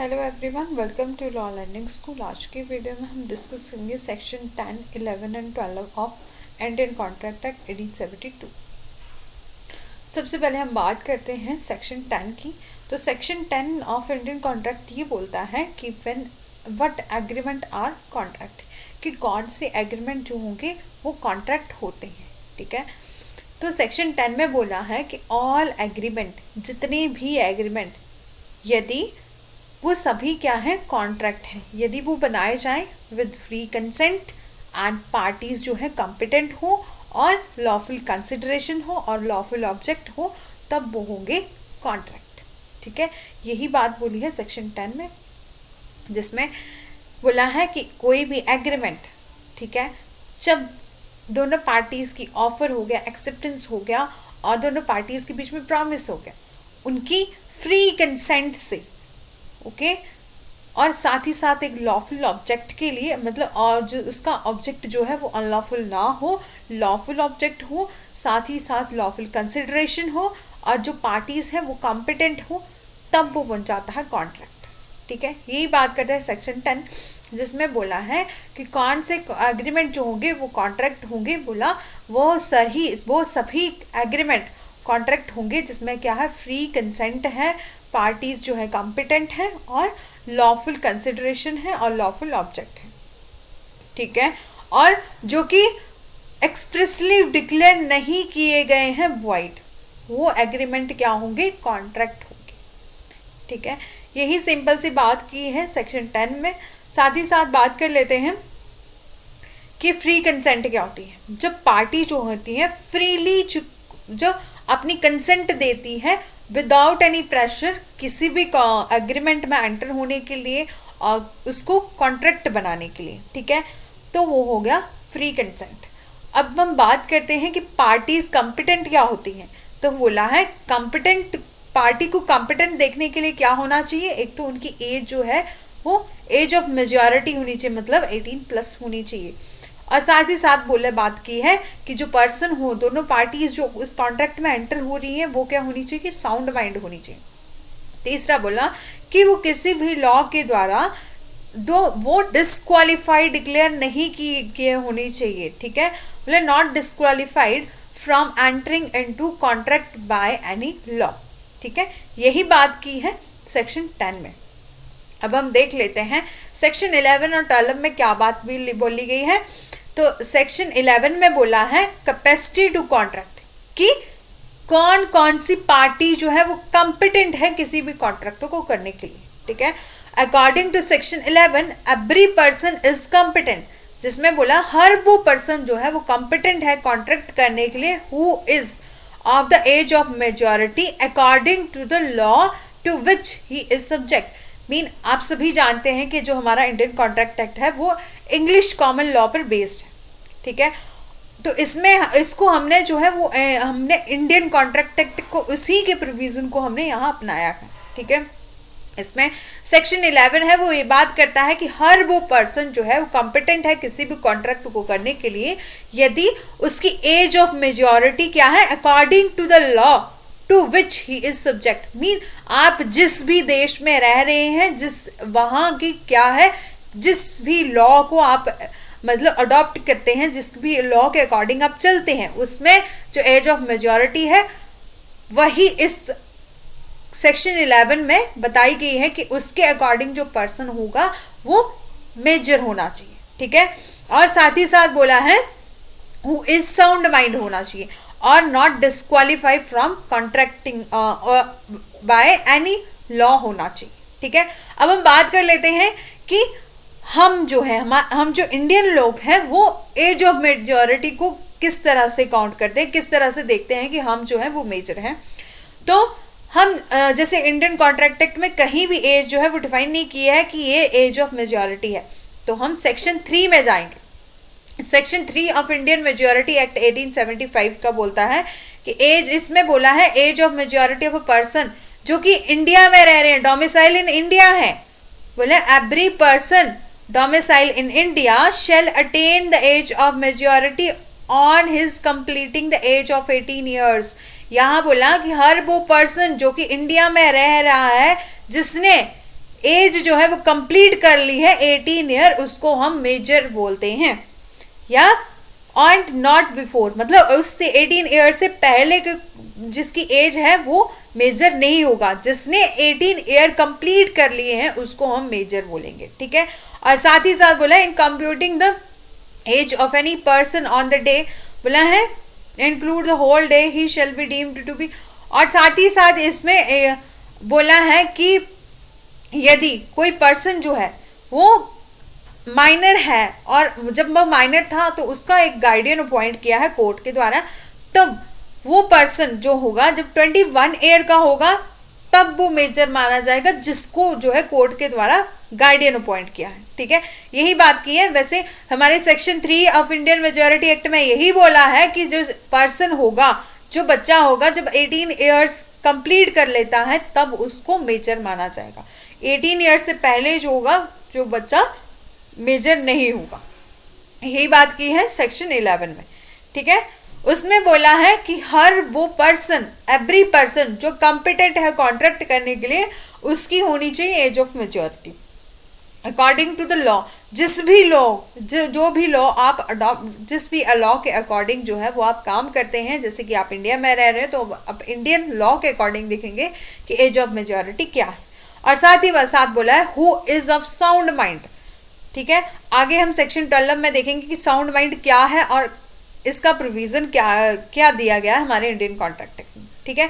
Hello everyone, welcome to law learning school. आज की video में हम डिस्कस करेंगे section 10, 11 and 12 of Indian contract act 1872। सबसे पहले हम बात करते हैं सेक्शन 10 की। तो सेक्शन 10 ऑफ इंडियन कॉन्ट्रैक्ट ये बोलता है कि when what agreement are contract, कि कौन से एग्रीमेंट जो होंगे वो कॉन्ट्रैक्ट होते हैं। ठीक है, तो सेक्शन 10 में बोला है कि ऑल एग्रीमेंट, जितने भी एग्रीमेंट, यदि वो सभी क्या है, कॉन्ट्रैक्ट हैं, यदि वो बनाए जाएं with free consent and parties जो है कॉम्पिटेंट हो और लॉफुल कंसिडरेशन हो और लॉफुल ऑब्जेक्ट हो, तब वो होंगे कॉन्ट्रैक्ट। ठीक है, यही बात बोली है सेक्शन 10 में, जिसमें बोला है कि कोई भी एग्रीमेंट, ठीक है, जब दोनों पार्टीज की ऑफर हो गया, एक्सेप्टेंस हो गया और दोनों पार्टीज के बीच में प्रॉमिस हो गया उनकी फ्री कंसेंट से, ओके, और साथ ही साथ एक लॉफुल ऑब्जेक्ट के लिए, मतलब और जो उसका ऑब्जेक्ट जो है वो अनलॉफुल ना हो, लॉफुल ऑब्जेक्ट हो, साथ ही साथ लॉफुल कंसिडरेशन हो और जो पार्टीज है वो कॉम्पिटेंट हो, तब वो बन जाता है कॉन्ट्रैक्ट। ठीक है, यही बात करते हैं सेक्शन 10, जिसमें बोला है कि कौन से एग्रीमेंट जो होंगे वो कॉन्ट्रैक्ट होंगे। बोला वो सभी एग्रीमेंट कॉन्ट्रैक्ट होंगे जिसमें क्या है, फ्री कंसेंट है, पार्टीज जो है कॉम्पिटेंट है और लॉफुल कंसिडरेशन है और लॉफुल ऑब्जेक्ट है। ठीक है, और जो कि एक्सप्रेसली डिक्लेयर नहीं किए गए हैं वॉइड, वो एग्रीमेंट क्या होंगे, कॉन्ट्रैक्ट होंगे। ठीक है, यही सिंपल सी बात की है सेक्शन 10 में। साथ ही साथ बात कर लेते हैं कि फ्री कंसेंट क्या होती है। जब पार्टी जो होती है फ्रीली जो अपनी कंसेंट देती है विदाउट एनी प्रेशर किसी भी एग्रीमेंट में एंटर होने के लिए और उसको कॉन्ट्रैक्ट बनाने के लिए, ठीक है, तो वो हो गया फ्री कंसेंट। अब हम बात करते हैं कि पार्टीज कॉम्पिटेंट क्या होती हैं। तो बोला है कॉम्पिटेंट पार्टी को कॉम्पिटेंट देखने के लिए क्या होना चाहिए, एक तो उनकी एज जो है वो एज ऑफ मेजॉरिटी होनी चाहिए, मतलब 18+ होनी चाहिए। और साथ ही साथ बात की है कि जो पर्सन हो, दोनों पार्टीज जो इस कॉन्ट्रैक्ट में एंटर हो रही है वो क्या होनी चाहिए, कि साउंड माइंड होनी चाहिए। तीसरा बोला कि वो किसी भी लॉ के द्वारा वो डिस्क्वालिफाइड डिक्लेयर नहीं किए होनी चाहिए। ठीक है, बोले not disqualified from entering into contract by any law. ठीक है, यही बात की है सेक्शन 10 में। अब हम देख लेते हैं सेक्शन 11 और 12 में क्या बात भी बोली गई है। तो सेक्शन 11 में बोला है कैपेसिटी टू कॉन्ट्रैक्ट, कि कौन कौन सी पार्टी जो है वो कॉम्पिटेंट है किसी भी कॉन्ट्रैक्ट को करने के लिए। ठीक है, according to section 11 every person is competent, जिसमें बोला हर वो पर्सन जो है वो कॉम्पिटेंट है कॉन्ट्रैक्ट करने के लिए, who is of the age of majority according to the law to which he is subject. Mean आप सभी जानते हैं कि जो हमारा इंडियन कॉन्ट्रैक्ट एक्ट है वो इंग्लिश कॉमन लॉ पर बेस्ड है। ठीक है, तो इसमें इसको हमने जो है वो हमने इंडियन कॉन्ट्रैक्ट एक्ट को, उसी के प्रोविजन को हमने यहाँ अपनाया है। ठीक है, इसमें सेक्शन 11 है वो ये बात करता है कि हर वो पर्सन जो है वो कॉम्पिटेंट है किसी भी कॉन्ट्रैक्ट को करने के लिए यदि उसकी एज ऑफ मेजॉरिटी क्या है, according to the law to which he is subject. Mean आप जिस भी देश में रह रहे हैं, जिस वहां की क्या है, जिस भी लॉ को आप मतलब अडॉप्ट करते हैं, जिस भी लॉ के अकॉर्डिंग आप चलते हैं, उसमें जो एज ऑफ मेजॉरिटी है वही इस सेक्शन 11 में बताई गई है कि उसके अकॉर्डिंग जो पर्सन होगा वो मेजर होना चाहिए। ठीक है, और साथ ही साथ बोला है हु इज साउंड माइंड होना चाहिए और not disqualified from contracting by any law होना चाहिए। ठीक है, अब हम बात कर लेते हैं कि हम जो है हम जो इंडियन लोग हैं वो एज ऑफ मेजॉरिटी को किस तरह से काउंट करते हैं, किस तरह से देखते हैं कि हम जो है वो मेजर हैं। तो हम जैसे इंडियन कॉन्ट्रैक्ट एक्ट में कहीं भी एज जो है वो डिफाइन नहीं किया है कि ये एज ऑफ मेजॉरिटी है। तो हम सेक्शन 3 में जाएंगे। Section 3 of Indian majority act 1875 का बोलता है कि एज, इसमें बोला है age of majority of a person जो कि इंडिया में रह रहे हैं, डोमिसाइल इन इंडिया है। बोले every person domicile in India shall attain the age of majority on his completing the age of 18 years. यहाँ बोला कि हर वो पर्सन जो कि इंडिया में रह रहा है जिसने एज जो है वो कंप्लीट कर ली है 18 ईयर, उसको हम मेजर बोलते हैं। या एंड नॉट बिफोर, मतलब उससे 18 ईयर से पहले के जिसकी एज है वो मेजर नहीं होगा। जिसने 18 ईयर कंप्लीट कर लिए हैं उसको हम मेजर बोलेंगे, ठीक है। और साथ ही साथ बोला in computing the age of any person on the day, बोला है include the whole day he shall be deemed to be. और साथ ही साथ इसमें बोला है कि यदि कोई पर्सन जो है वो माइनर है, और जब वो माइनर था तो उसका एक गार्डियन अपॉइंट किया है कोर्ट के द्वारा, तब वो पर्सन जो होगा जब 21 ईयर का होगा तब वो मेजर माना जाएगा, जिसको जो है कोर्ट के द्वारा गार्डियन अपॉइंट किया है, ठीक है। यही बात की है। वैसे हमारे section 3 of Indian majority act में यही बोला है कि जो पर्सन होगा, जो बच्चा होगा, जब 18 ईयर्स कंप्लीट कर लेता है तब उसको मेजर माना जाएगा। 18 ईयर्स से पहले जो होगा जो बच्चा मेजर नहीं होगा, यही बात की है सेक्शन 11 में, ठीक है। उसमें बोला है कि हर वो पर्सन, एवरी पर्सन जो कॉम्पिटेंट है कॉन्ट्रैक्ट करने के लिए, उसकी होनी चाहिए age of maturity according to the law. जिस भी लॉ जो भी लॉ आप अडॉप्ट, जिस भी लॉ के अकॉर्डिंग जो है वो आप काम करते हैं, जैसे कि आप इंडिया में रह रहे हैं तो आप इंडियन लॉ के अकॉर्डिंग देखेंगे कि एज ऑफ मेजोरिटी क्या है। और साथ ही साथ बोला है who is of sound mind, ठीक है। आगे हम सेक्शन 12 में देखेंगे कि साउंड माइंड क्या है और इसका प्रोविजन क्या क्या दिया गया है हमारे इंडियन कॉन्ट्रैक्ट एक्ट में, ठीक है।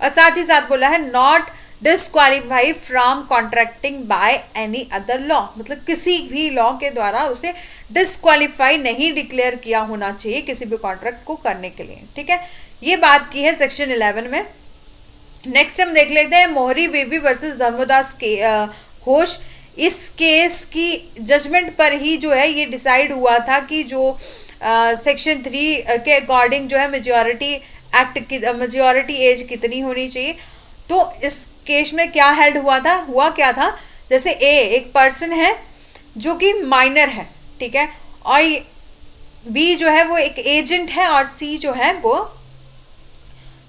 और साथ ही साथ बोला है not disqualify from contracting by any other law, मतलब किसी भी लॉ के द्वारा उसे डिस्क्वालीफाई नहीं डिक्लेयर किया होना चाहिए किसी भी कॉन्ट्रैक्ट को करने के लिए, ठीक है। ये बात की है सेक्शन 11 में। नेक्स्ट हम देख लेते हैं मोहरी बेबी वर्सेस धर्मदास के घोष। इस केस की जजमेंट पर ही जो है ये डिसाइड हुआ था कि जो सेक्शन 3 के अकॉर्डिंग जो है मेजॉरिटी एक्ट की मेजॉरिटी एज कितनी होनी चाहिए। तो इस केस में क्या हेल्ड हुआ क्या था, जैसे एक पर्सन है जो कि माइनर है, ठीक है, और बी जो है वो एक एजेंट है, और सी जो है वो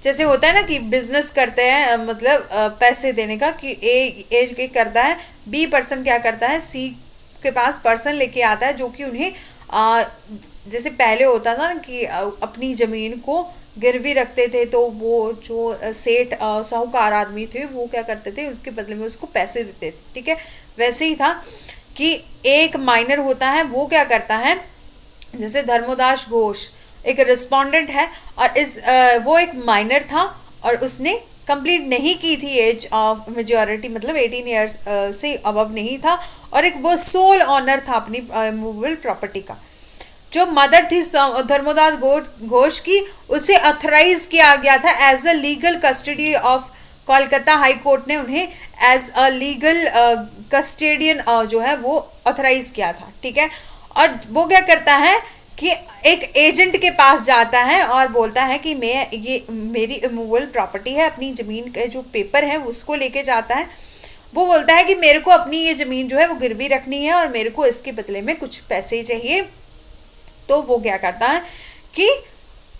जैसे होता है ना कि बिजनेस करते हैं, मतलब पैसे देने का, कि एज के करता है, बी पर्सन क्या करता है, सी के पास पर्सन लेके आता है जो कि उन्हें जैसे पहले होता था ना कि अपनी ज़मीन को गिरवी रखते थे, तो वो जो सेठ साहूकार आदमी थे वो क्या करते थे, उसके बदले में उसको पैसे देते थे, ठीक है। वैसे ही था कि एक माइनर होता है, वो क्या करता है, जैसे धर्मदास घोष एक रिस्पोंडेंट है और वो एक माइनर था और उसने कंप्लीट नहीं की थी एज ऑफ मेजॉरिटी, मतलब 18 ईयर्स से अबव नहीं था, और एक वो सोल ऑनर था अपनी मूवेबल प्रॉपर्टी का। जो मदर थी धर्मदास घोष की, उसे ऑथराइज किया गया था as a legal custody of Kolkata high court ने उन्हें एज अ लीगल कस्टेडियन जो है वो ऑथराइज किया था, ठीक है। और वो क्या करता है कि एक एजेंट के पास जाता है और बोलता है कि मैं ये मेरी इमूवेबल प्रॉपर्टी है, अपनी ज़मीन के जो पेपर है उसको लेके जाता है। वो बोलता है कि मेरे को अपनी ये ज़मीन जो है वो गिरवी रखनी है और मेरे को इसके बदले में कुछ पैसे चाहिए। तो वो क्या करता है कि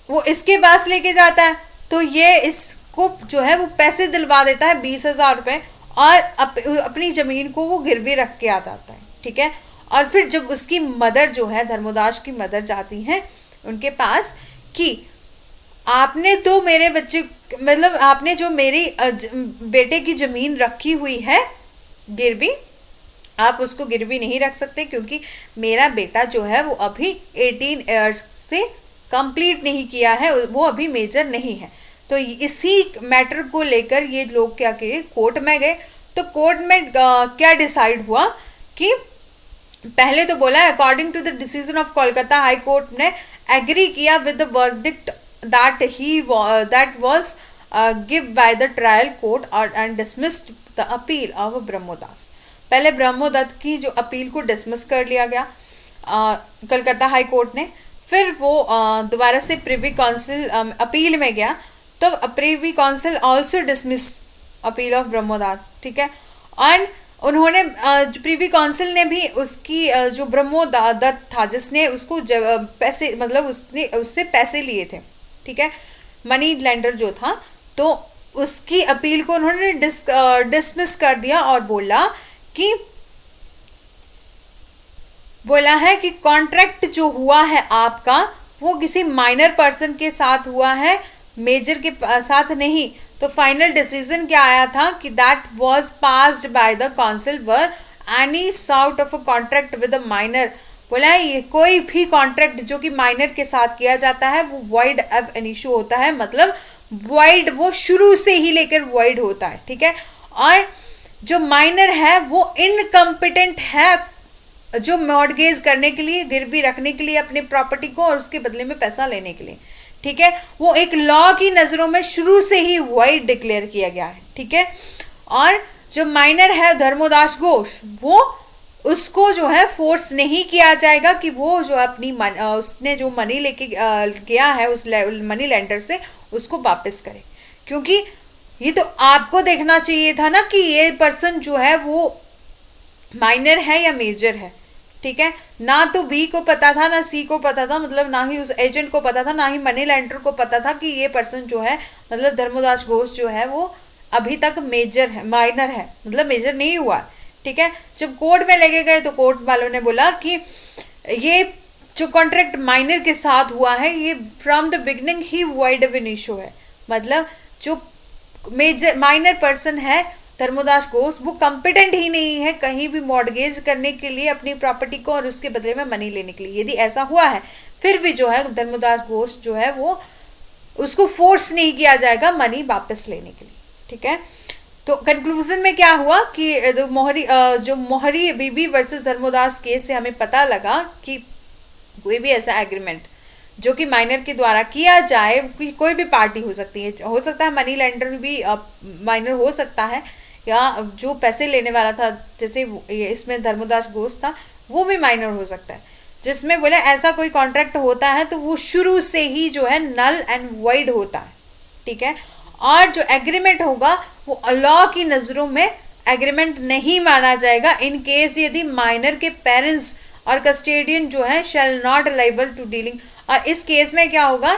वो इसके पास लेके जाता है, तो ये इसको जो है वो पैसे दिलवा देता है 20,000 रुपये, और अपनी ज़मीन को वो गिरवी रख के आ जाता है, ठीक है। और फिर जब उसकी मदर जो है, धर्मदास की मदर जाती हैं उनके पास कि आपने तो मेरे बच्चे, मतलब आपने जो मेरी बेटे की ज़मीन रखी हुई है गिरवी, आप उसको गिरवी नहीं रख सकते क्योंकि मेरा बेटा जो है वो अभी 18 ईयर्स से कंप्लीट नहीं किया है, वो अभी मेजर नहीं है। तो इसी मैटर को लेकर ये लोग क्या किए, कोर्ट में गए। तो कोर्ट में क्या डिसाइड हुआ कि पहले तो बोला according to the decision of Kolkata high court ने एग्री किया with the verdict that was give by the trial court और and dismissed the appeal of Brahmodas. पहले ब्रह्मोदत्त की जो अपील को डिसमिस कर लिया गया कलकत्ता हाई कोर्ट ने। फिर वो दोबारा से प्रिवी काउंसिल अपील में गया, तो privy council also dismiss appeal of Brahmodatt, ठीक है। एंड उन्होंने प्रिवी काउंसिल ने भी उसकी जो ब्रह्मोदत्त था जिसने उसको पैसे, मतलब उसने उससे पैसे लिए थे, ठीक है, मनी लेंडर जो था, तो उसकी अपील को उन्होंने डिसमिस कर दिया और बोला कि बोला है कि कॉन्ट्रैक्ट जो हुआ है आपका वो किसी माइनर पर्सन के साथ हुआ है, मेजर के साथ नहीं। तो फाइनल डिसीजन क्या आया था कि that was passed by the council were any sort of a contract with a minor. बोला है ये कोई भी कॉन्ट्रैक्ट जो कि माइनर के साथ किया जाता है वो वॉइड अब इनिशियो होता है, मतलब वॉइड वो शुरू से ही लेकर वॉइड होता है, ठीक है। और जो माइनर है वो इनकम्पिटेंट है जो मॉर्गेज करने के लिए, गिरवी रखने के लिए अपनी प्रॉपर्टी को और उसके बदले में पैसा लेने के लिए, ठीक है। वो एक लॉ की नजरों में शुरू से ही वॉइड डिक्लेयर किया गया है, ठीक है। और जो माइनर है धर्मोदास घोष, वो उसको जो है फोर्स नहीं किया जाएगा कि वो जो अपनी उसने जो मनी लेके गया है उस मनी लेंडर से उसको वापस करे, क्योंकि ये तो आपको देखना चाहिए था ना कि ये पर्सन जो है वो माइनर है या मेजर है, ठीक है। ना तो बी को पता था ना सी को पता था, मतलब ना ही उस एजेंट को पता था ना ही मनी लेंडर को पता था कि ये पर्सन जो है मतलब धर्मोदास घोष जो है वो अभी तक मेजर है, माइनर है, मतलब मेजर नहीं हुआ, ठीक है। जब कोर्ट में लेके गए तो कोर्ट वालों ने बोला कि ये जो कॉन्ट्रैक्ट माइनर के साथ हुआ है ये from the beginning he void of an issue है, मतलब जो मेजर माइनर पर्सन है धर्मोदास घोष वो कॉम्पिटेंट ही नहीं है कहीं भी मॉर्गेज करने के लिए अपनी प्रॉपर्टी को और उसके बदले में मनी लेने के लिए। यदि ऐसा हुआ है फिर भी जो है धर्मोदास घोष जो है वो उसको फोर्स नहीं किया जाएगा मनी वापस लेने के लिए, ठीक है। तो कंक्लूजन में क्या हुआ कि जो मोहरी बीबी वर्सेस धर्मोदास केस से हमें पता लगा कि कोई भी ऐसा एग्रीमेंट जो कि माइनर के द्वारा किया जाए, कोई भी पार्टी हो सकती है, हो सकता है मनी लेंडर भी माइनर हो सकता है या जो पैसे लेने वाला था जैसे इसमें धर्मोदास घोष था वो भी माइनर हो सकता है, जिसमें बोले ऐसा कोई कॉन्ट्रैक्ट होता है तो वो शुरू से ही जो है नल एंड वॉइड होता है, ठीक है। और जो एग्रीमेंट होगा वो लॉ की नज़रों में एग्रीमेंट नहीं माना जाएगा इन केस यदि माइनर के पेरेंट्स और कस्टेडियन जो है shall not liable to dealing. और इस केस में क्या होगा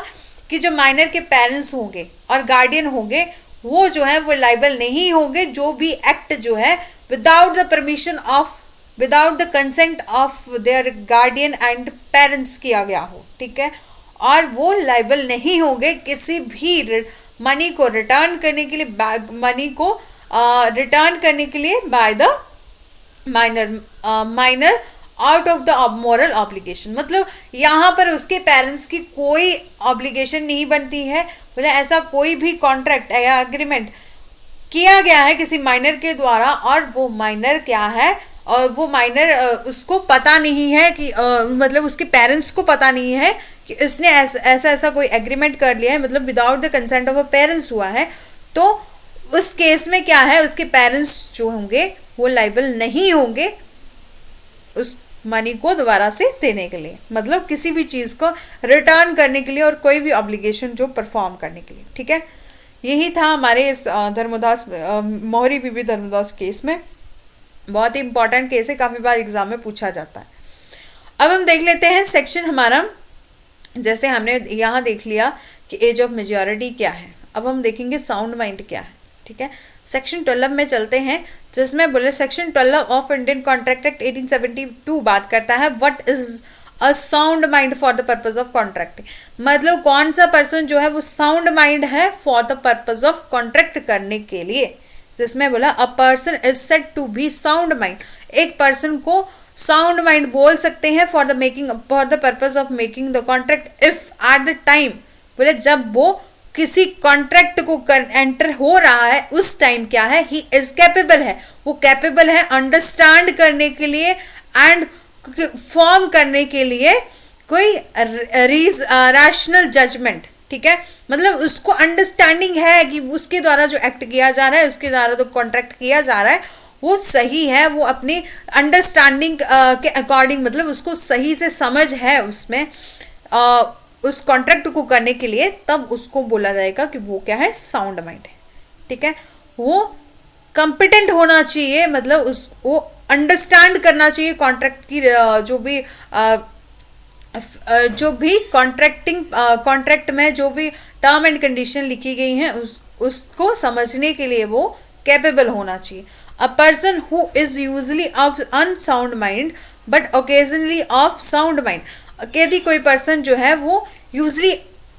कि जो माइनर के पेरेंट्स होंगे और गार्डियन होंगे वो जो है वो लाइबल नहीं होंगे जो भी एक्ट जो है without the permission of without the consent of their guardian and parents किया गया हो, ठीक है। और वो लाइबल नहीं होंगे किसी भी मनी को रिटर्न करने के लिए, मनी को रिटर्न करने के लिए by the minor out of the moral obligation. मतलब यहाँ पर उसके पेरेंट्स की कोई ऑब्लिगेशन नहीं बनती है, बोले ऐसा कोई भी कॉन्ट्रैक्ट या एग्रीमेंट किया गया है किसी माइनर के द्वारा और वो माइनर क्या है और वो माइनर उसको पता नहीं है कि मतलब उसके पेरेंट्स को पता नहीं है कि इसने ऐसा कोई एग्रीमेंट कर लिया है, मतलब without the consent of a parents हुआ है, तो उस केस में क्या है उसके पेरेंट्स जो होंगे वो लाइबल नहीं होंगे उस मनी को दोबारा से देने के लिए, मतलब किसी भी चीज़ को रिटर्न करने के लिए और कोई भी ऑब्लिगेशन जो परफॉर्म करने के लिए, ठीक है। यही था हमारे इस धर्मोदास मोहरी बीबी धर्मोदास केस में। बहुत ही इंपॉर्टेंट केस है, काफ़ी बार एग्जाम में पूछा जाता है। अब हम देख लेते हैं सेक्शन हमारा, जैसे हमने यहाँ देख लिया कि एज ऑफ मेजॉरिटी क्या है, अब हम देखेंगे साउंड माइंड क्या है, ठीक है। सेक्शन 12 में चलते हैं जिसमें बोले section 12 of Indian contract act 1872 बात करता है what is a sound mind for the purpose of contract. मतलब कौन सा पर्सन जो है वो साउंड माइंड है for the purpose of contract करने के लिए, जिसमें बोला a person is said to be sound mind. एक पर्सन को साउंड माइंड बोल सकते हैं for the purpose of making the contract if at the time, बोले जब वो किसी कॉन्ट्रैक्ट को एंटर हो रहा है उस टाइम क्या है ही इज कैपेबल है, वो कैपेबल है अंडरस्टैंड करने के लिए एंड फॉर्म करने के लिए कोई रैशनल जजमेंट, ठीक है। मतलब उसको अंडरस्टैंडिंग है कि उसके द्वारा जो एक्ट किया जा रहा है, उसके द्वारा जो कॉन्ट्रैक्ट किया जा रहा है वो सही है, वो अपनी अंडरस्टैंडिंग के अकॉर्डिंग, मतलब उसको सही से समझ है उसमें उस कॉन्ट्रैक्ट को करने के लिए, तब उसको बोला जाएगा कि वो क्या है, साउंड माइंड है, ठीक है। वो कॉम्पिटेंट होना चाहिए, मतलब वो अंडरस्टैंड करना चाहिए कॉन्ट्रैक्ट की जो भी कॉन्ट्रैक्ट में जो भी टर्म एंड कंडीशन लिखी गई हैं उसको समझने के लिए वो कैपेबल होना चाहिए। अ person who is usually of unsound mind but occasionally of sound mind. यदि कोई पर्सन जो है वो यूजली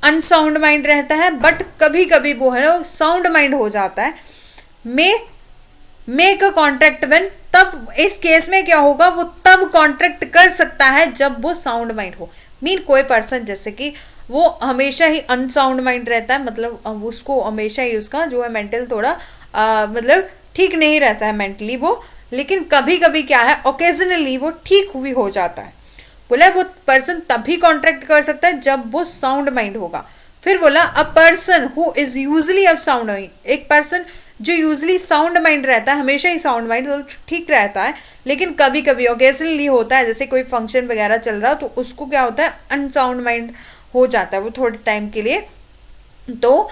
अनसाउंड माइंड रहता है बट कभी कभी वो है साउंड माइंड हो जाता है, may make a contract when, तब इस केस में क्या होगा, वो तब कॉन्ट्रैक्ट कर सकता है जब वो साउंड माइंड हो। मीन कोई पर्सन जैसे कि वो हमेशा ही अनसाउंड माइंड रहता है, मतलब उसको हमेशा ही उसका जो है मेंटल थोड़ा मतलब ठीक नहीं रहता है मेंटली वो, लेकिन कभी कभी क्या है ओकेजनली वो ठीक भी हो जाता है। बोला वो पर्सन तभी कॉन्ट्रैक्ट कर सकता है जब वो साउंड माइंड होगा। फिर बोला a person who is usually of sound mind, एक पर्सन जो यूजली साउंड माइंड रहता है, हमेशा ही साउंड माइंड तो ठीक रहता है, लेकिन कभी कभी ओकेजनली होता है, जैसे कोई फंक्शन वगैरह चल रहा हो तो उसको क्या होता है अनसाउंड माइंड हो जाता है वो थोड़े टाइम के लिए। तो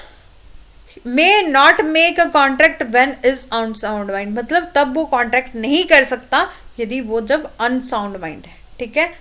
may not make a contract when is unsound mind, मतलब तब वो कॉन्ट्रैक्ट नहीं कर सकता यदि वो जब अनसाउंड माइंड है। ठीक है,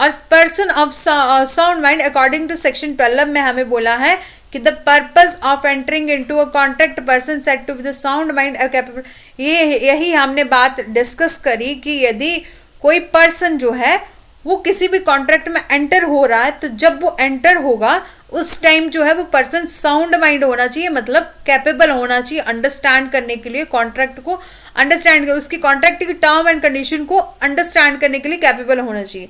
और person of sound mind according to section 12 में हमें बोला है कि the purpose of entering into a contract person set to be the sound mind capable. यही हमने बात डिस्कस करी कि यदि कोई पर्सन जो है वो किसी भी कॉन्ट्रैक्ट में एंटर हो रहा है तो जब वो एंटर होगा उस टाइम जो है वो पर्सन साउंड माइंड होना चाहिए, मतलब कैपेबल होना चाहिए अंडरस्टैंड करने के लिए, कॉन्ट्रैक्ट को अंडरस्टैंड कर, उसकी कॉन्ट्रैक्ट की टर्म एंड कंडीशन को अंडरस्टैंड करने के लिए कैपेबल होना चाहिए।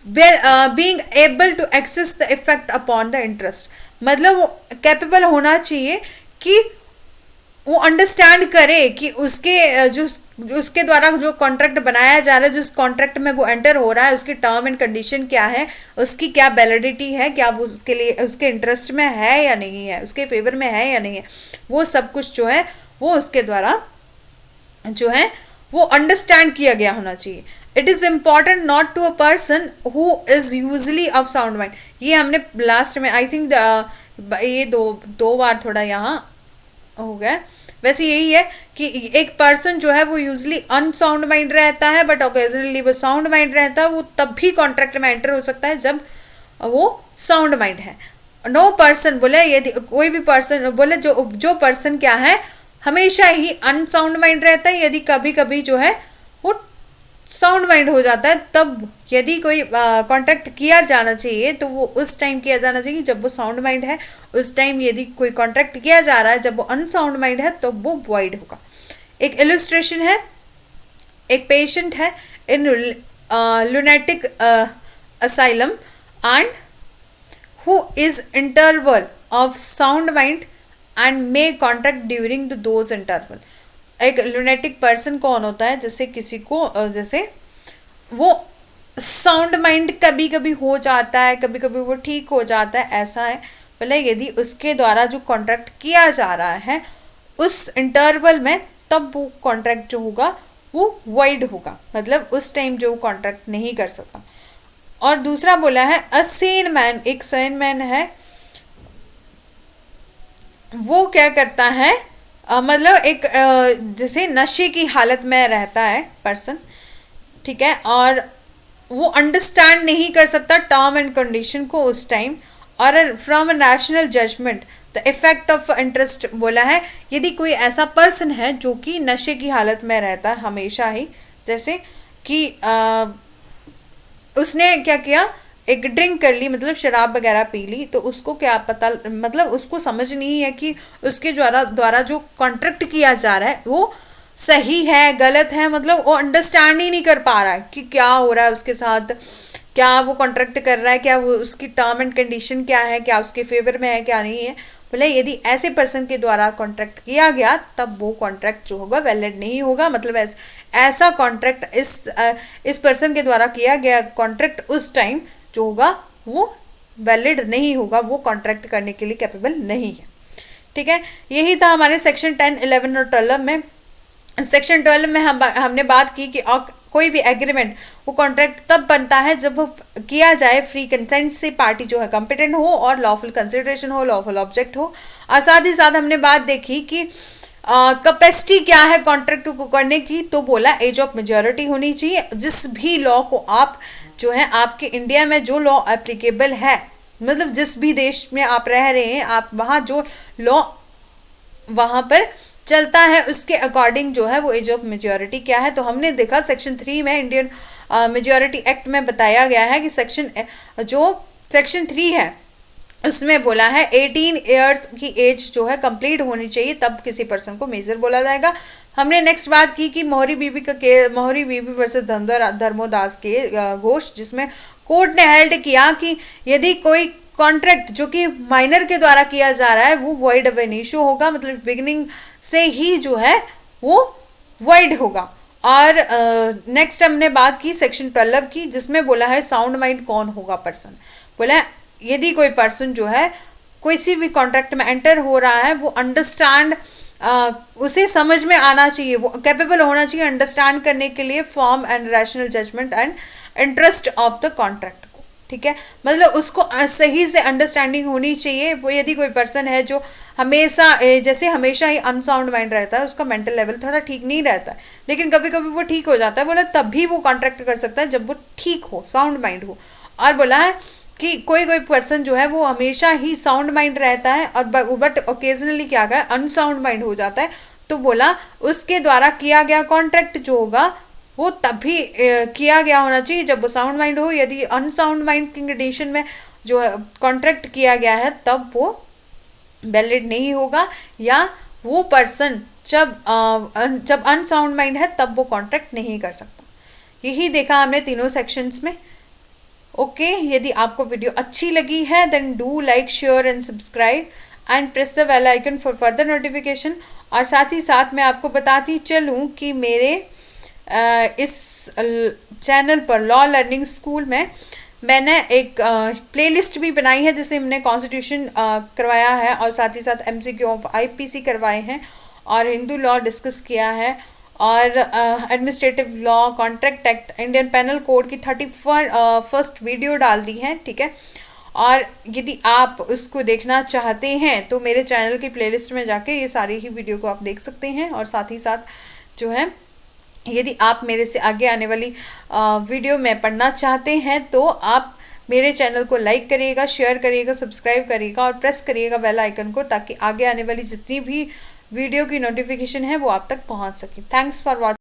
Being able to access the effect upon the interest, मतलब वो कैपेबल होना चाहिए कि वो अंडरस्टैंड करे कि उसके जो उसके द्वारा जो कॉन्ट्रैक्ट बनाया जा रहा है, जिस कॉन्ट्रैक्ट में वो एंटर हो रहा है उसकी टर्म एंड कंडीशन क्या है, उसकी क्या वैलिडिटी है, क्या वो उसके लिए उसके इंटरेस्ट में है या नहीं है, उसके फेवर में है या नहीं है, वो सब कुछ जो है वो उसके द्वारा जो है वो अंडरस्टैंड किया गया होना चाहिए। It is important not to a person who is usually of sound mind, ये हमने लास्ट में आई थिंक ये दो बार थोड़ा यहाँ हो गया। वैसे यही है कि एक पर्सन जो है वो यूजली अनसाउंड माइंड रहता है बट ओकेजनली वो साउंड माइंड रहता है, वो तब भी कॉन्ट्रैक्ट में एंटर हो सकता है जब वो साउंड माइंड है। नो पर्सन बोले यदि कोई भी पर्सन बोले जो पर्सन क्या है हमेशा ही अनसाउंड माइंड रहता है, यदि कभी कभी जो है वो साउंड माइंड हो जाता है, तब यदि कोई कॉन्ट्रैक्ट किया जाना चाहिए तो वो उस टाइम किया जाना चाहिए जब वो साउंड माइंड है। उस टाइम यदि कोई कॉन्ट्रैक्ट किया जा रहा है जब वो अनसाउंड माइंड है तो वो वॉइड होगा। एक इलस्ट्रेशन है, एक पेशेंट है in lunatic asylum and who is interval of sound mind and may contract during the those interval. एक लुनेटिक पर्सन कौन होता है, जैसे किसी को जैसे वो साउंड माइंड कभी कभी हो जाता है, कभी कभी वो ठीक हो जाता है, ऐसा है। भले यदि उसके द्वारा जो कॉन्ट्रैक्ट किया जा रहा है उस इंटरवल में, तब वो कॉन्ट्रैक्ट जो होगा वो वॉइड होगा, मतलब उस टाइम जो कॉन्ट्रैक्ट नहीं कर सकता। और दूसरा बोला है अ सेन मैन, एक सेन मैन है वो क्या करता है मतलब एक जैसे नशे की हालत में रहता है पर्सन, ठीक है, और वो अंडरस्टैंड नहीं कर सकता टर्म एंड कंडीशन को उस टाइम, और from a rational judgement the effect of interest बोला है यदि कोई ऐसा पर्सन है जो कि नशे की हालत में रहता है हमेशा ही, जैसे कि उसने क्या किया एक ड्रिंक कर ली, मतलब शराब वगैरह पी ली, तो उसको क्या पता, मतलब उसको समझ नहीं है कि उसके द्वारा जो कॉन्ट्रैक्ट किया जा रहा है वो सही है गलत है, मतलब वो अंडरस्टैंड ही नहीं कर पा रहा है कि क्या हो रहा है उसके साथ, क्या वो कॉन्ट्रैक्ट कर रहा है, क्या वो उसकी टर्म एंड कंडीशन क्या है, क्या उसके फेवर में है क्या नहीं है। बोले यदि ऐसे पर्सन के द्वारा कॉन्ट्रैक्ट किया गया तब वो कॉन्ट्रैक्ट जो होगा वैलिड नहीं होगा, मतलब ऐसा कॉन्ट्रैक्ट इस पर्सन के द्वारा किया गया कॉन्ट्रैक्ट उस टाइम जो होगा वो वैलिड नहीं होगा, वो कॉन्ट्रैक्ट करने के लिए कैपेबल नहीं है। ठीक है, यही था हमारे सेक्शन 10, 11 और 12 में। सेक्शन 12 में हमने बात की कि कोई भी एग्रीमेंट वो कॉन्ट्रैक्ट तब बनता है जब वो किया जाए फ्री कंसेंट से, पार्टी जो है कॉम्पिटेंट हो और लॉफुल कंसिडरेशन हो, लॉफुल ऑब्जेक्ट हो। और साथ ही साथ हमने बात देखी कि कैपेसिटी क्या है कॉन्ट्रैक्ट को करने की, तो बोला एज ऑफ मेजॉरिटी होनी चाहिए। जिस भी लॉ को आप जो है आपके इंडिया में जो लॉ एप्लीकेबल है, मतलब जिस भी देश में आप रह रहे हैं आप वहाँ जो लॉ वहाँ पर चलता है उसके अकॉर्डिंग जो है वो एज ऑफ मेजॉरिटी क्या है। तो हमने देखा सेक्शन 3 में इंडियन मेजॉरिटी एक्ट में बताया गया है कि सेक्शन 3 है उसमें बोला है 18 ईयर्स की एज जो है कंप्लीट होनी चाहिए तब किसी पर्सन को मेजर बोला जाएगा। हमने नेक्स्ट बात की कि मोहरी बीबी वर्सेस धर्मोदास के घोष, जिसमें कोर्ट ने हेल्ड किया कि यदि कोई कॉन्ट्रैक्ट जो कि माइनर के द्वारा किया जा रहा है वो वॉइड ऑफ एन इशू होगा, मतलब बिगिनिंग से ही जो है वो वॉइड होगा। और नेक्स्ट हमने बात की सेक्शन 12 की, जिसमें बोला है साउंड माइंड कौन होगा पर्सन। बोला है यदि कोई पर्सन जो है किसी भी कॉन्ट्रैक्ट में एंटर हो रहा है वो अंडरस्टैंड उसे समझ में आना चाहिए, वो कैपेबल होना चाहिए अंडरस्टैंड करने के लिए form and rational judgement and interest of the contract को, ठीक है। मतलब उसको सही से अंडरस्टैंडिंग होनी चाहिए। वो यदि कोई पर्सन है जो हमेशा ही अनसाउंड माइंड रहता है, उसका मेंटल लेवल थोड़ा ठीक नहीं रहता है, लेकिन कभी कभी वो ठीक हो जाता है, बोला तब भी वो कॉन्ट्रैक्ट कर सकता है जब वो ठीक हो, साउंड माइंड हो। और बोला है कि कोई पर्सन जो है वो हमेशा ही साउंड माइंड रहता है और बट ओकेजनली क्या है अनसाउंड माइंड हो जाता है, तो बोला उसके द्वारा किया गया कॉन्ट्रैक्ट जो होगा वो तभी किया गया होना चाहिए जब वो साउंड माइंड हो। यदि अनसाउंड माइंड की कंडीशन में जो है कॉन्ट्रैक्ट किया गया है तब वो वैलिड नहीं होगा, या वो पर्सन जब अनसाउंड माइंड है तब वो कॉन्ट्रैक्ट नहीं कर सकता। यही देखा हमने तीनों सेक्शंस में। ओके, यदि आपको वीडियो अच्छी लगी है then do like share and subscribe and press the bell icon for further notification. और साथ ही साथ मैं आपको बताती चलूँ कि मेरे इस चैनल पर लॉ लर्निंग स्कूल में मैंने एक प्लेलिस्ट भी बनाई है जिसे हमने कॉन्स्टिट्यूशन करवाया है और साथ ही साथ MCQ ऑफ IPC करवाए हैं और हिंदू लॉ डिस्कस किया है और administrative law, contract act, Indian penal code की 31st वीडियो डाल दी है, ठीक है। और यदि आप उसको देखना चाहते हैं तो मेरे चैनल की प्लेलिस्ट में जाके ये सारी ही वीडियो को आप देख सकते हैं। और साथ ही साथ जो है यदि आप मेरे से आगे आने वाली वीडियो में पढ़ना चाहते हैं तो आप मेरे चैनल को लाइक करिएगा, शेयर करिएगा, सब्सक्राइब करिएगा और प्रेस करिएगा बेल आइकन को, ताकि आगे आने वाली जितनी भी वीडियो की नोटिफिकेशन है वो आप तक पहुंच सके। Thanks for watching.